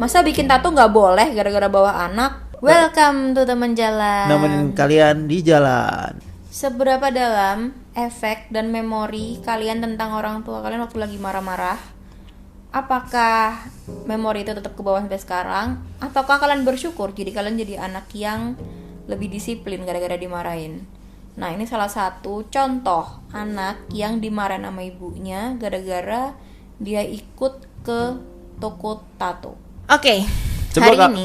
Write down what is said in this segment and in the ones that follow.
Masa bikin tato nggak boleh gara-gara bawa anak? Welcome to teman jalan. Nemenin kalian di jalan. Seberapa dalam efek dan memori kalian tentang orang tua kalian waktu lagi marah-marah? Apakah memori itu tetap ke bawah sampai sekarang? Ataukah kalian bersyukur jadi kalian jadi anak yang lebih disiplin gara-gara dimarahin? Nah, ini salah satu contoh anak yang dimarahin sama ibunya gara-gara dia ikut ke toko tato. Oke, hari ini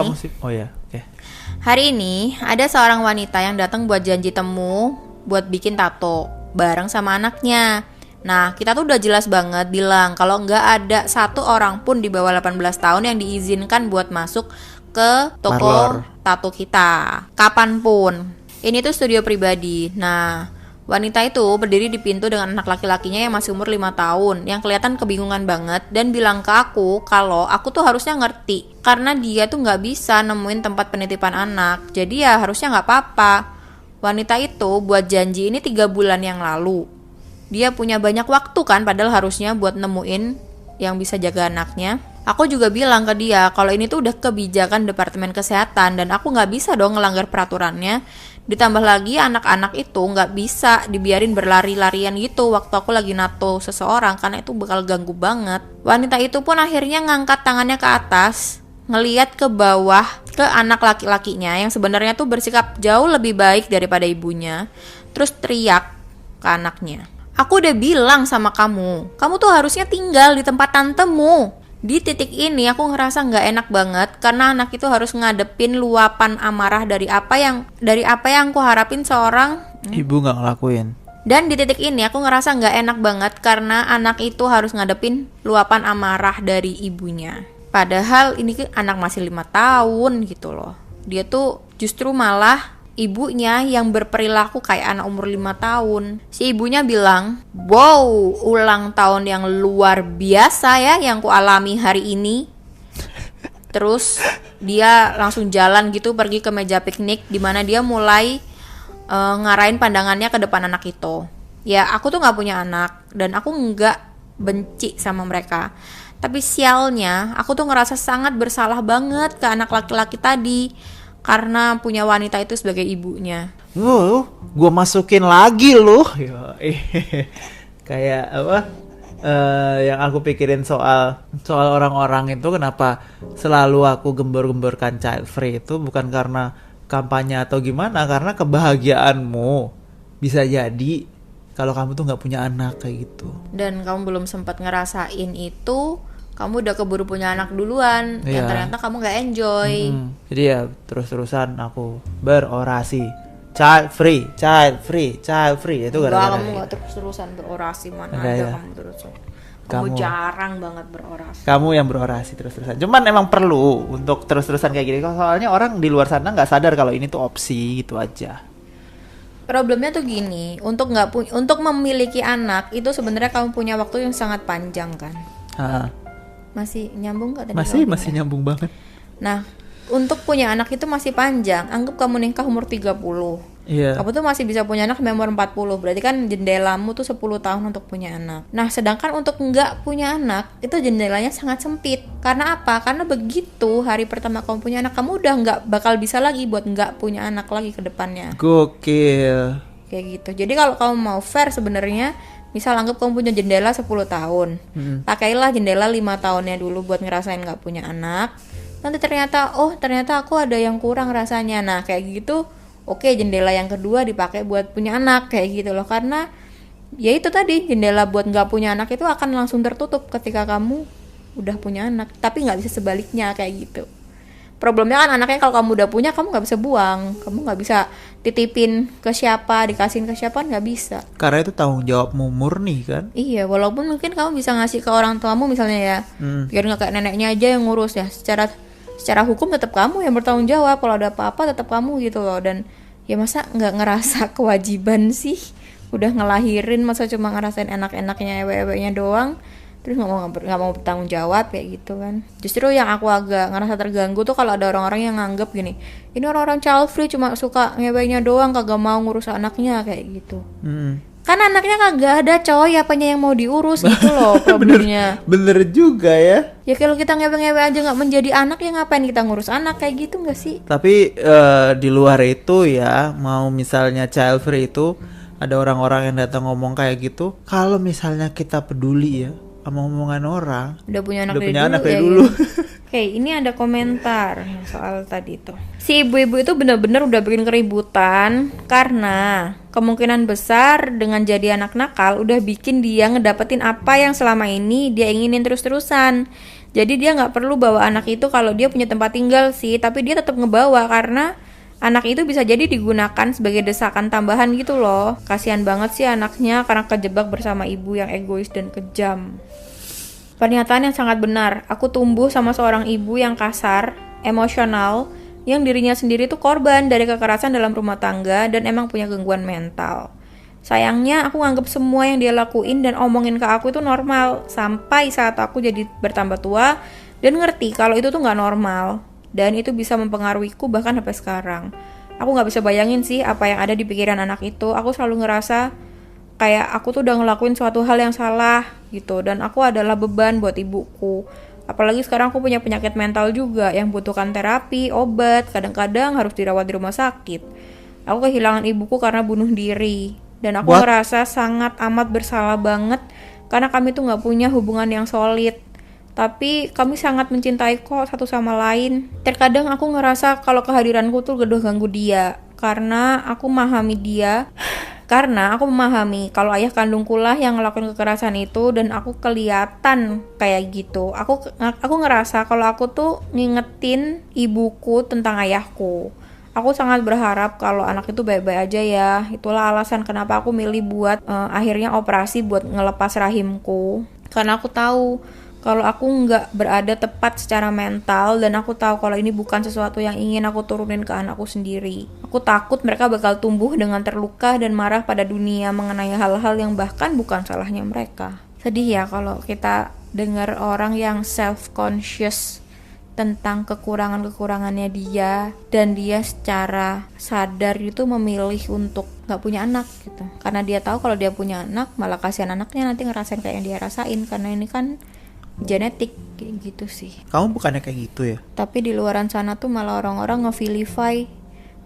Hari ini ada seorang wanita yang datang buat janji temu buat bikin tato bareng sama anaknya. Nah, kita tuh udah jelas banget bilang kalau nggak ada satu orang pun di bawah 18 tahun yang diizinkan buat masuk ke toko tato kita kapanpun. Ini tuh studio pribadi. Nah, wanita itu berdiri di pintu dengan anak laki-lakinya yang masih umur 5 tahun yang kelihatan kebingungan banget dan bilang ke aku kalau aku tuh harusnya ngerti karena dia tuh nggak bisa nemuin tempat penitipan anak, jadi ya harusnya nggak apa-apa. Wanita itu buat janji ini 3 bulan yang lalu. Dia punya banyak waktu kan, padahal harusnya buat nemuin yang bisa jaga anaknya. Aku juga bilang ke dia kalau ini tuh udah kebijakan Departemen Kesehatan dan aku nggak bisa dong ngelanggar peraturannya. Ditambah lagi anak-anak itu nggak bisa dibiarin berlari-larian gitu waktu aku lagi nato seseorang karena itu bakal ganggu banget. Wanita itu pun akhirnya ngangkat tangannya ke atas, ngeliat ke bawah ke anak laki-lakinya yang sebenarnya tuh bersikap jauh lebih baik daripada ibunya. Terus teriak ke anaknya, "Aku udah bilang sama kamu, kamu tuh harusnya tinggal di tempat tantemu." Di titik ini aku ngerasa nggak enak banget karena anak itu harus ngadepin luapan amarah dari apa yang aku harapin seorang ibu nggak ngelakuin. Dan di titik ini aku ngerasa nggak enak banget karena anak itu harus ngadepin luapan amarah dari ibunya. Padahal ini anak masih 5 tahun gitu loh. Dia tuh justru malah ibunya yang berperilaku kayak anak umur 5 tahun. Si ibunya bilang, "Wow, ulang tahun yang luar biasa ya yang ku alami hari ini." Terus dia langsung jalan gitu pergi ke meja piknik di mana dia mulai ngarahin pandangannya ke depan anak itu. Ya, aku tuh gak punya anak dan aku gak benci sama mereka. Tapi sialnya, aku tuh ngerasa sangat bersalah banget ke anak laki-laki tadi karena punya wanita itu sebagai ibunya. Gue masukin lagi loh. Kayak apa? Yang aku pikirin soal orang-orang itu kenapa selalu aku gembor-gemborkan child free itu bukan karena kampanye atau gimana, karena kebahagiaanmu bisa jadi kalau kamu tuh nggak punya anak kayak gitu. Dan kamu belum sempat ngerasain itu, kamu udah keburu punya anak duluan, yang ternyata kamu gak enjoy. Jadi ya terus-terusan aku berorasi child free itu gara-gara kamu gak terus-terusan berorasi, mana ada kamu terus. Kamu jarang banget berorasi. Kamu yang berorasi terus-terusan. Cuman emang perlu untuk terus-terusan kayak gini, soalnya orang di luar sana nggak sadar kalau ini tuh opsi gitu aja. Problemnya tuh gini, untuk memiliki anak itu sebenarnya kamu punya waktu yang sangat panjang kan. Masih nyambung gak tadi? Masih nyambung banget. Nah, untuk punya anak itu masih panjang. Anggap kamu nikah umur 30. Iya. Kamu tuh masih bisa punya anak umur 40. Berarti kan jendelamu tuh 10 tahun untuk punya anak. Nah, sedangkan untuk nggak punya anak, itu jendelanya sangat sempit. Karena apa? Karena begitu hari pertama kamu punya anak, kamu udah nggak bakal bisa lagi buat nggak punya anak lagi ke depannya. Gokil. Kayak gitu. Jadi kalau kamu mau fair sebenarnya, misal anggap kamu punya jendela 10 tahun, pakailah jendela 5 tahunnya dulu buat ngerasain gak punya anak. Nanti ternyata aku ada yang kurang rasanya. Nah kayak gitu, oke, jendela yang kedua dipakai buat punya anak kayak gitu loh. Karena ya itu tadi, jendela buat gak punya anak itu akan langsung tertutup ketika kamu udah punya anak. Tapi gak bisa sebaliknya kayak gitu. Problemnya kan anaknya kalau kamu udah punya, kamu gak bisa buang, kamu gak bisa titipin ke siapa, dikasihin ke siapa, gak bisa. Karena itu tanggung jawabmu murni kan. Iya, walaupun mungkin kamu bisa ngasih ke orang tuamu misalnya ya, biar gak kayak neneknya aja yang ngurus ya. Secara hukum tetap kamu yang bertanggung jawab, kalau ada apa-apa tetap kamu gitu loh. Dan ya masa gak ngerasa kewajiban sih, udah ngelahirin masa cuma ngerasain enak-enaknya ewe-ewenya doang, terus nggak mau bertanggung jawab kayak gitu kan. Justru yang aku agak ngerasa terganggu tuh kalau ada orang-orang yang nganggep gini, ini orang-orang child free cuma suka ngewenya doang, kagak mau ngurus anaknya kayak gitu. Kan anaknya kagak ada coy, apanya yang mau diurus gitu loh problemnya. Bener juga ya. Ya kalau kita ngewe-ngewe aja nggak menjadi anak, ya ngapain kita ngurus anak kayak gitu nggak sih? Tapi di luar itu ya, mau misalnya child free itu ada orang-orang yang datang ngomong kayak gitu. Kalau misalnya kita peduli ya sama omongan orang, Udah punya anak udah dari punya dulu, anak dari ya dulu. gitu. Oke, ini ada komentar soal tadi itu. Si ibu-ibu itu benar-benar udah bikin keributan karena kemungkinan besar dengan jadi anak nakal udah bikin dia ngedapetin apa yang selama ini dia inginin terus-terusan. Jadi dia nggak perlu bawa anak itu kalau dia punya tempat tinggal sih, tapi dia tetap ngebawa karena anak itu bisa jadi digunakan sebagai desakan tambahan gitu loh. Kasihan banget sih anaknya karena kejebak bersama ibu yang egois dan kejam. Pernyataan yang sangat benar. Aku tumbuh sama seorang ibu yang kasar, emosional, yang dirinya sendiri tuh korban dari kekerasan dalam rumah tangga dan emang punya gangguan mental. Sayangnya aku nganggep semua yang dia lakuin dan omongin ke aku itu normal sampai saat aku jadi bertambah tua dan ngerti kalau itu tuh nggak normal dan itu bisa mempengaruhiku bahkan sampai sekarang. Aku nggak bisa bayangin sih apa yang ada di pikiran anak itu. Aku selalu ngerasa kayak aku tuh udah ngelakuin suatu hal yang salah gitu dan aku adalah beban buat ibuku. Apalagi sekarang aku punya penyakit mental juga yang butuhkan terapi, obat, kadang-kadang harus dirawat di rumah sakit. Aku kehilangan ibuku karena bunuh diri dan aku ngerasa sangat amat bersalah banget karena kami tuh nggak punya hubungan yang solid. Tapi kami sangat mencintai kok satu sama lain. Terkadang aku ngerasa kalau kehadiranku tuh ganggu dia karena aku memahami dia. Karena aku memahami kalau ayah kandungku lah yang ngelakuin kekerasan itu dan aku kelihatan kayak gitu. Aku ngerasa kalau aku tuh ngingetin ibuku tentang ayahku. Aku sangat berharap kalau anak itu baik-baik aja ya. Itulah alasan kenapa aku milih buat akhirnya operasi buat ngelepas rahimku. Karena aku tahu kalau aku nggak berada tepat secara mental dan aku tahu kalau ini bukan sesuatu yang ingin aku turunin ke anakku sendiri. Aku takut mereka bakal tumbuh dengan terluka dan marah pada dunia mengenai hal-hal yang bahkan bukan salahnya mereka. Sedih ya kalau kita dengar orang yang self-conscious tentang kekurangan-kekurangannya dia dan dia secara sadar itu memilih untuk nggak punya anak gitu. Karena dia tahu kalau dia punya anak malah kasihan anaknya nanti ngerasain kayak yang dia rasain karena ini kan genetik kayak gitu sih. Kamu bukannya kayak gitu ya? Tapi di luaran sana tuh malah orang-orang nge-vilify,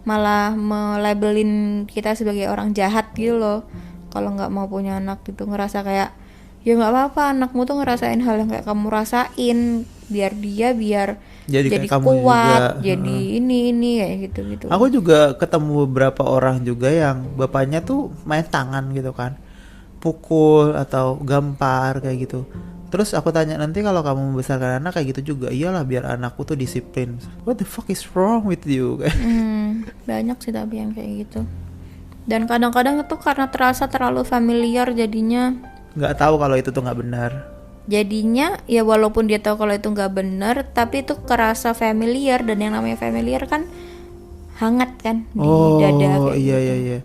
malah melabelin kita sebagai orang jahat gitu loh. Kalau nggak mau punya anak gitu, ngerasa kayak ya nggak apa-apa anakmu tuh ngerasain hal yang kayak kamu rasain, biar jadi kamu kuat, juga. jadi ini kayak gitu. Aku juga ketemu beberapa orang juga yang bapaknya tuh main tangan gitu kan, pukul atau gampar kayak gitu. Terus aku tanya, nanti kalau kamu membesarkan anak kayak gitu juga? Iyalah, biar anakku tuh disiplin. What the fuck is wrong with you? Banyak sih tapi yang kayak gitu. Dan kadang-kadang itu karena terasa terlalu familiar jadinya Nggak tahu kalau itu tuh nggak benar. Jadinya ya walaupun dia tahu kalau itu nggak benar, tapi itu kerasa familiar dan yang namanya familiar kan hangat kan di dada kayak iya gitu. iya.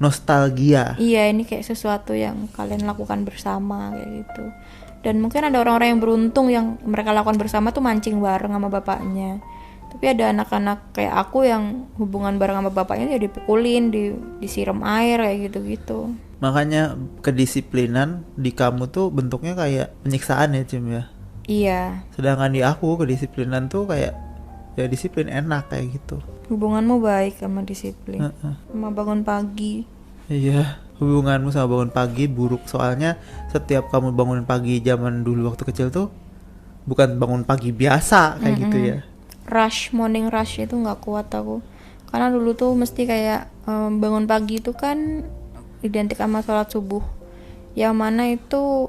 Nostalgia. Iya, ini kayak sesuatu yang kalian lakukan bersama kayak gitu. Dan mungkin ada orang-orang yang beruntung yang mereka lakukan bersama tuh mancing bareng sama bapaknya. Tapi ada anak-anak kayak aku yang hubungan bareng sama bapaknya ya dipukulin, disiram air kayak gitu-gitu. Makanya kedisiplinan di kamu tuh bentuknya kayak penyiksaan ya, Cim ya. Iya. Sedangkan di aku kedisiplinan tuh kayak ya disiplin enak kayak gitu. Hubunganmu baik sama disiplin. Sama bangun pagi. Iya, hubunganmu sama bangun pagi buruk soalnya setiap kamu bangun pagi zaman dulu waktu kecil tuh bukan bangun pagi biasa kayak gitu ya. Morning rush itu nggak kuat aku. Karena dulu tuh mesti kayak bangun pagi itu kan identik sama sholat subuh. Yang mana itu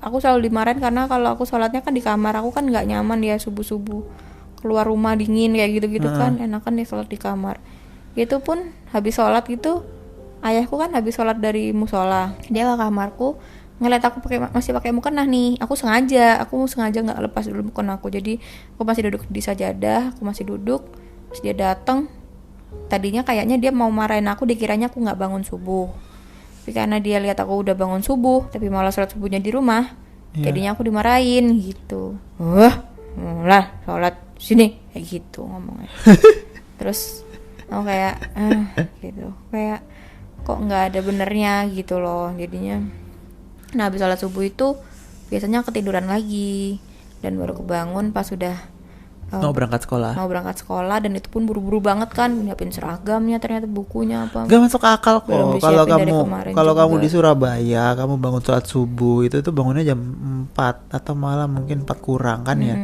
aku selalu dimarahin karena kalau aku sholatnya kan di kamar, aku kan nggak nyaman ya subuh-subuh. Keluar rumah dingin kayak gitu-gitu kan, enakan deh sholat di kamar. Itu pun habis sholat gitu, ayahku kan habis sholat dari musola, dia ke kamarku ngeliat aku masih pakai mukena nih. Aku sengaja nggak lepas dulu mukena aku, jadi aku masih duduk di sajadah, aku masih duduk. Terus dia datang, tadinya kayaknya dia mau marahin aku, dikiranya aku nggak bangun subuh. Tapi karena dia lihat aku udah bangun subuh tapi malah sholat subuhnya di rumah, jadinya aku dimarahin gitu. Wah, lah sholat sini kayak gitu ngomongnya. Terus aku kayak gitu, kayak kok nggak ada benernya gitu loh jadinya. Nah habis sholat subuh itu biasanya ketiduran lagi dan baru kebangun pas sudah Mau berangkat sekolah. mau berangkat sekolah, dan itu pun buru-buru banget kan, nyiapin seragamnya, ternyata bukunya apa Gak masuk akal kok. belum Kalau disiapin dari kamu kemarin kalau kamu juga. di Surabaya, kamu bangun sholat subuh itu tuh bangunnya jam 4 atau malah mungkin 4 kurang kan ya.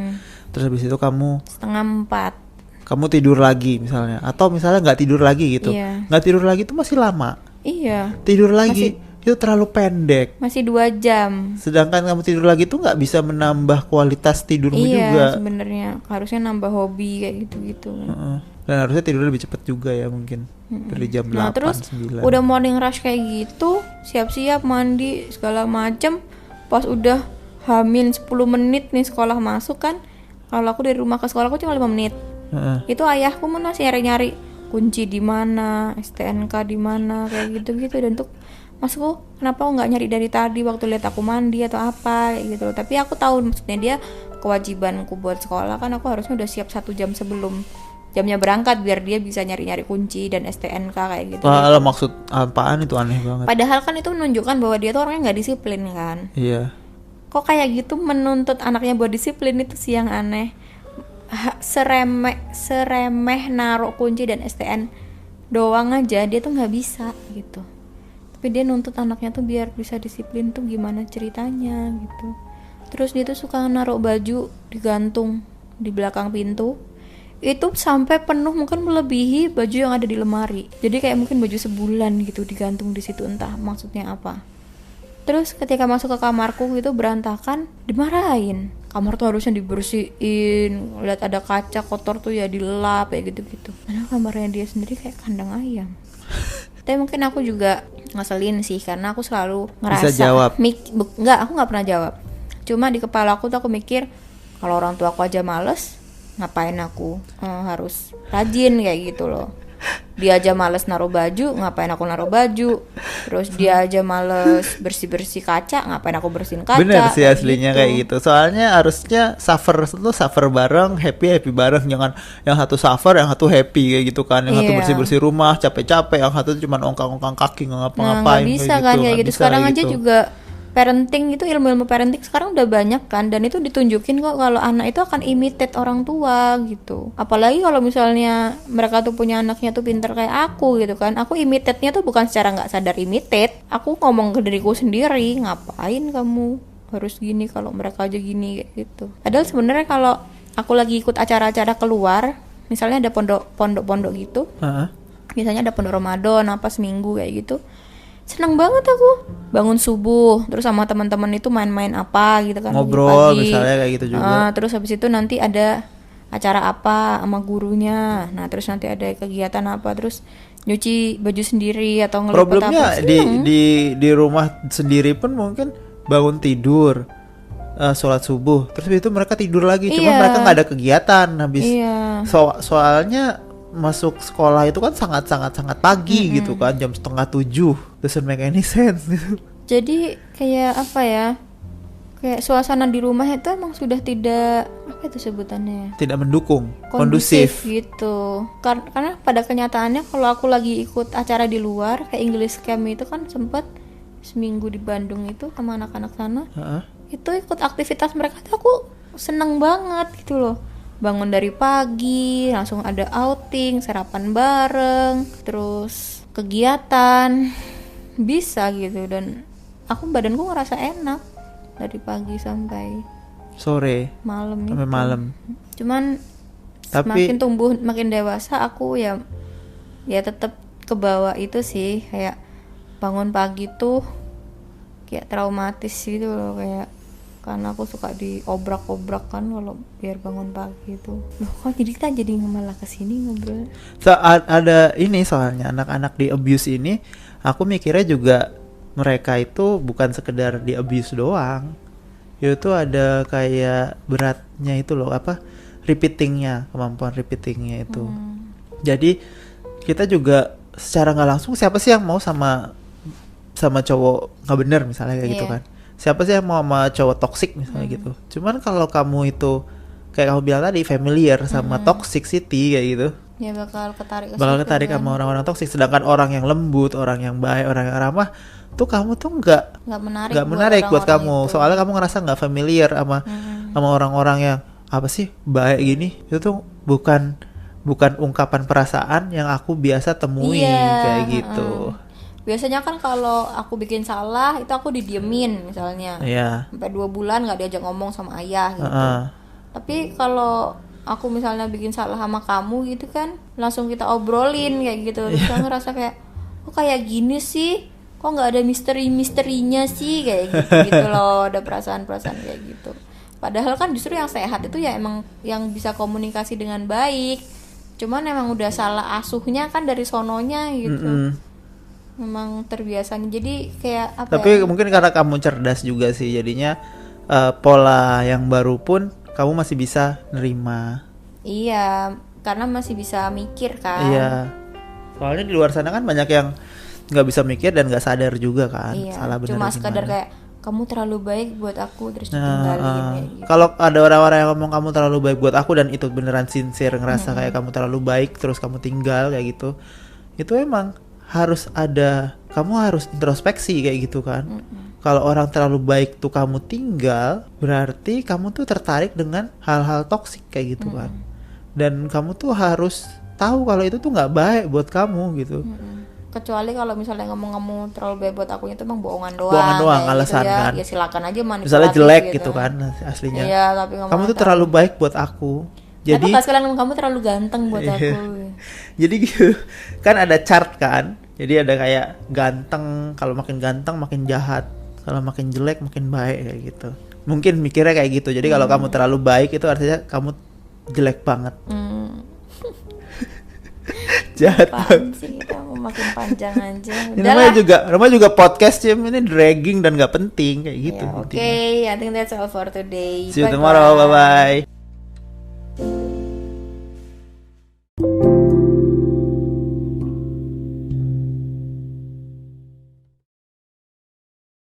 Terus habis itu kamu 3:30. tidur lagi misalnya, atau misalnya nggak tidur lagi gitu. Iya. Nggak tidur lagi itu masih lama. Iya, Tidur lagi itu terlalu pendek. masih 2 jam. Sedangkan kamu tidur lagi tuh nggak bisa menambah kualitas tidurmu Iya juga. sebenarnya harusnya nambah hobi kayak gitu-gitu. Heeh. Dan harusnya tidur lebih cepat juga ya mungkin. Dari jam 8, Nah terus 9. udah morning rush kayak gitu, siap-siap mandi segala macem, pas udah hamil 10 menit nih sekolah masuk kan, kalau aku dari rumah ke sekolah aku cuma 5 menit. Heeh. Itu ayahku masih nyari-nyari kunci di mana, STNK di mana, kayak gitu-gitu. Dan tuh masku kenapa aku nggak nyari dari tadi waktu lihat aku mandi atau apa kayak gitu loh. Tapi aku tahu maksudnya dia kewajibanku buat sekolah kan, aku harusnya udah siap 1 jam sebelum jamnya berangkat biar dia bisa nyari-nyari kunci dan STNK kayak gitu. Wah, lah, maksud apaan itu aneh banget. Padahal kan itu menunjukkan bahwa dia tuh orangnya nggak disiplin kan. Iya. Kok kayak gitu menuntut anaknya buat disiplin, itu sih yang aneh. Seremeh naruh kunci dan STN doang aja dia tuh nggak bisa gitu, tapi dia nuntut anaknya tuh biar bisa disiplin tuh gimana ceritanya gitu. Terus dia tuh suka naruh baju digantung di belakang pintu, itu sampai penuh, mungkin melebihi baju yang ada di lemari. Jadi kayak mungkin baju sebulan gitu digantung di situ, entah maksudnya apa. Terus ketika masuk ke kamarku gitu berantakan, dimarahin. Kamar tuh harusnya dibersihin, lihat ada kaca kotor tuh ya dilap kayak gitu-gitu. Padahal kamarnya dia sendiri kayak kandang ayam. Tapi mungkin aku juga ngeselin sih, karena aku selalu ngerasa Bisa jawab. Enggak, aku nggak pernah jawab. Cuma di kepala aku tuh aku mikir, kalau orang tua aku aja males, ngapain aku harus rajin kayak gitu loh. Dia aja males naruh baju, ngapain aku naruh baju. Terus dia aja males bersih-bersih kaca, ngapain aku bersihin kaca. Bener sih kayak aslinya gitu. kayak gitu. Soalnya harusnya suffer bareng, happy bareng. Jangan yang satu suffer, yang satu happy kayak gitu kan. Yang satu Iya. bersih-bersih rumah, capek-capek. Yang satu cuma ongkang-ongkang kaki, nggak Nah ngapa-ngapain. nggak bisa kan kayak nggak gitu. bisa Sekarang kayak aja gitu. juga parenting itu, ilmu-ilmu parenting sekarang udah banyak kan, dan itu ditunjukin kok kalau anak itu akan imitate orang tua gitu. Apalagi kalau misalnya mereka tuh punya anaknya tuh pinter kayak aku gitu kan, aku imitate-nya tuh bukan secara nggak sadar imitate, aku ngomong ke diriku sendiri, ngapain kamu harus gini kalau mereka aja gini kayak gitu. Padahal sebenarnya kalau aku lagi ikut acara-acara keluar, misalnya ada pondok-pondok gitu, Heeh. misalnya ada pondok Ramadan apa seminggu kayak gitu, seneng banget aku bangun subuh terus sama teman-teman itu main-main apa gitu kan, Ngobrol pagi-pagi. misalnya kayak gitu juga. Terus habis itu nanti ada acara apa sama gurunya, nah terus nanti ada kegiatan apa, terus nyuci baju sendiri atau ngelipat Problemnya apa, seneng. di rumah sendiri pun mungkin bangun tidur, sholat subuh, terus habis itu mereka tidur lagi. Cuma Iya. mereka nggak ada kegiatan habis. Iya. Soalnya masuk sekolah itu kan sangat pagi gitu kan, jam 6:30. Doesn't make any sense gitu. Jadi kayak apa ya, kayak suasana di rumah itu emang sudah tidak, apa itu sebutannya, Tidak mendukung, kondusif kondusif. gitu. Karena pada kenyataannya kalau aku lagi ikut acara di luar kayak English Camp itu kan sempat seminggu di Bandung itu sama anak-anak sana, Heeh. itu ikut aktivitas mereka tuh aku seneng banget gitu loh. Bangun dari pagi langsung ada outing, sarapan bareng, terus kegiatan bisa gitu, dan aku badanku ngerasa enak dari pagi sampai Sore malam sampai itu. malam. Cuman Tapi- semakin tumbuh makin dewasa aku ya tetap ke bawah itu sih, kayak bangun pagi tuh kayak traumatis gitu loh, kayak karena aku suka diobrak-obrak kan kalau biar bangun pagi itu. Loh kok jadi kita jadi malah kesini ngobrol. Ada ini, soalnya anak-anak di abuse ini, aku mikirnya juga mereka itu bukan sekedar di abuse doang. Yaitu ada kayak beratnya itu loh, apa? Kemampuan repeatingnya itu. Jadi kita juga secara nggak langsung, siapa sih yang mau sama cowok nggak bener misalnya kayak gitu Iya. kan? Siapa sih yang mau sama cowok toxic misalnya gitu? Cuman kalau kamu itu kayak kamu bilang tadi familiar sama toxicity kayak gitu, Ya bakal ketarik ke bakal situ ketarik kan. sama orang-orang toksik. Sedangkan orang yang lembut, orang yang baik, orang yang ramah tuh kamu tuh nggak Nggak menarik buat orang-orang kamu. itu. Soalnya kamu ngerasa nggak familiar sama orang-orang yang apa sih baik gini. Itu tuh bukan ungkapan perasaan yang aku biasa temui kayak gitu. Biasanya kan kalau aku bikin salah itu aku didiemin misalnya. Iya. Sampai 2 bulan nggak diajak ngomong sama ayah gitu. Tapi kalau aku misalnya bikin salah sama kamu gitu kan, langsung kita obrolin kayak gitu. Terus aku ngerasa kayak, kok kayak gini sih? Kok nggak ada misterinya sih kayak gitu loh. Ada perasaan-perasaan kayak gitu. Padahal kan justru yang sehat itu ya emang yang bisa komunikasi dengan baik. Cuman emang udah salah asuhnya kan dari sononya gitu. Memang terbiasanya. Jadi kayak apa Tapi ya? mungkin karena kamu cerdas juga sih, jadinya pola yang baru pun kamu masih bisa nerima. Iya, karena masih bisa mikir kan. Iya. Soalnya di luar sana kan banyak yang nggak bisa mikir dan nggak sadar juga kan. Iya, Salah benar cuma sekadar gimana. kayak kamu terlalu baik buat aku terus ditinggalin kayak gitu. Kalau ada orang-orang yang ngomong kamu terlalu baik buat aku dan itu beneran sincere ngerasa kayak kamu terlalu baik terus kamu tinggal kayak gitu, itu emang kamu harus introspeksi kayak gitu kan. Kalau orang terlalu baik tuh kamu tinggal, berarti kamu tuh tertarik dengan hal-hal toksik kayak gitu kan. Dan kamu tuh harus tahu kalau itu tuh nggak baik buat kamu gitu. Kecuali kalau misalnya ngomong kamu terlalu baik buat aku itu emang bohongan doang. Bohongan doang, kayak alasan gitu ya. kan. Ya silakan aja manipulatif Misalnya jelek gitu kan aslinya. Iya, tapi ngomong Kamu tuh terlalu baik buat aku. Jadi Jadi pas kalian ngomong kamu terlalu ganteng buat aku. jadi gitu kan ada chart kan. Jadi ada kayak ganteng, kalau makin ganteng makin jahat, kalau makin jelek makin baik kayak gitu. Mungkin mikirnya kayak gitu. Jadi kalau kamu terlalu baik itu artinya kamu jelek banget. Jahat Apaan sih kita mau makin panjang aja. Ini namanya juga podcast Cim, ini dragging dan gak penting kayak gitu. Ya, oke, I think that's all for today. See you tomorrow, bye bye.